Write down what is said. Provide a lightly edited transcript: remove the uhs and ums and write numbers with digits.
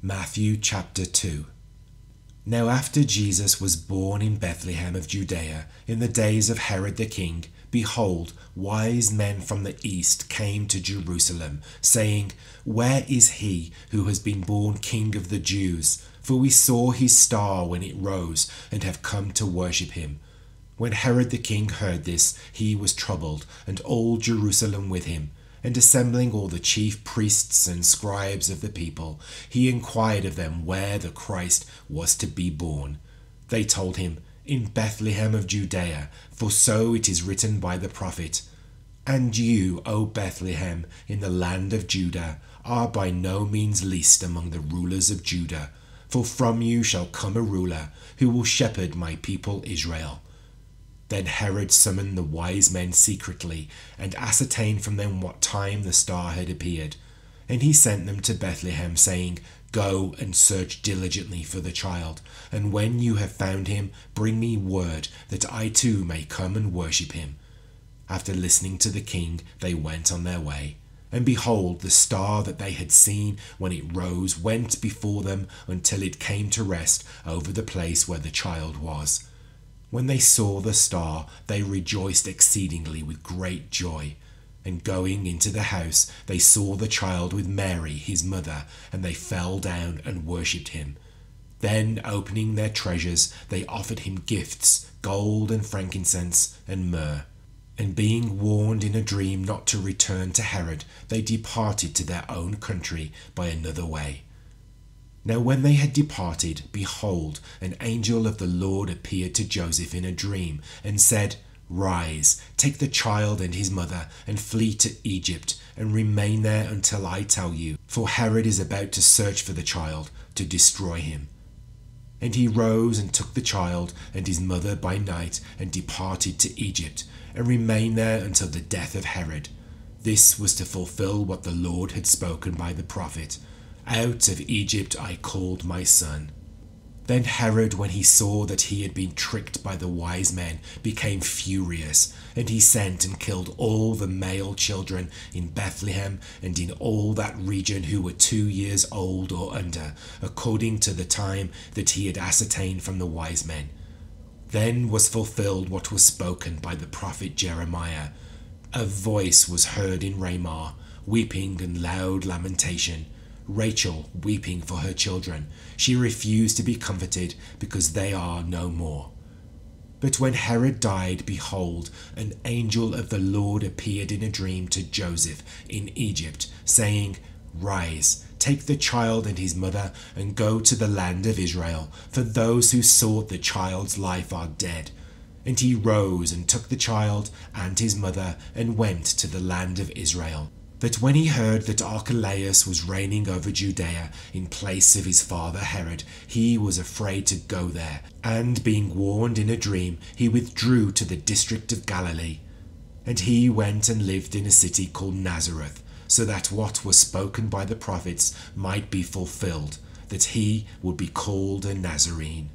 Matthew chapter 2. Now after Jesus was born in Bethlehem of Judea, in the days of Herod the king, behold, wise men from the east came to Jerusalem, saying, Where is he who has been born King of the Jews? For we saw his star when it rose, and have come to worship him. When Herod the king heard this, he was troubled, and all Jerusalem with him. And assembling all the chief priests and scribes of the people, he inquired of them where the Christ was to be born. They told him, In Bethlehem of Judea, for so it is written by the prophet, And you, O Bethlehem, in the land of Judah, are by no means least among the rulers of Judah, for from you shall come a ruler, who will shepherd my people Israel. Then Herod summoned the wise men secretly, and ascertained from them what time the star had appeared. And he sent them to Bethlehem, saying, Go and search diligently for the child, and when you have found him, bring me word, that I too may come and worship him. After listening to the king, they went on their way. And behold, the star that they had seen when it rose went before them until it came to rest over the place where the child was. When they saw the star, they rejoiced exceedingly with great joy. And going into the house, they saw the child with Mary, his mother, and they fell down and worshipped him. Then, opening their treasures, they offered him gifts, gold and frankincense and myrrh. And being warned in a dream not to return to Herod, they departed to their own country by another way. Now when they had departed, behold, an angel of the Lord appeared to Joseph in a dream, and said, Rise, take the child and his mother, and flee to Egypt, and remain there until I tell you, for Herod is about to search for the child, to destroy him. And he rose and took the child and his mother by night, and departed to Egypt, and remained there until the death of Herod. This was to fulfill what the Lord had spoken by the prophet, Out of Egypt I called my son. Then Herod, when he saw that he had been tricked by the wise men, became furious, and he sent and killed all the male children in Bethlehem and in all that region who were 2 years old or under, according to the time that he had ascertained from the wise men. Then was fulfilled what was spoken by the prophet Jeremiah. A voice was heard in Ramah, weeping and loud lamentation, Rachel weeping for her children. She refused to be comforted, because they are no more. But when Herod died, behold, an angel of the Lord appeared in a dream to Joseph in Egypt, saying, Rise, take the child and his mother, and go to the land of Israel, for those who sought the child's life are dead. And he rose and took the child and his mother, and went to the land of Israel. But when he heard that Archelaus was reigning over Judea in place of his father Herod, he was afraid to go there, and being warned in a dream, he withdrew to the district of Galilee. And he went and lived in a city called Nazareth, so that what was spoken by the prophets might be fulfilled, that he would be called a Nazarene.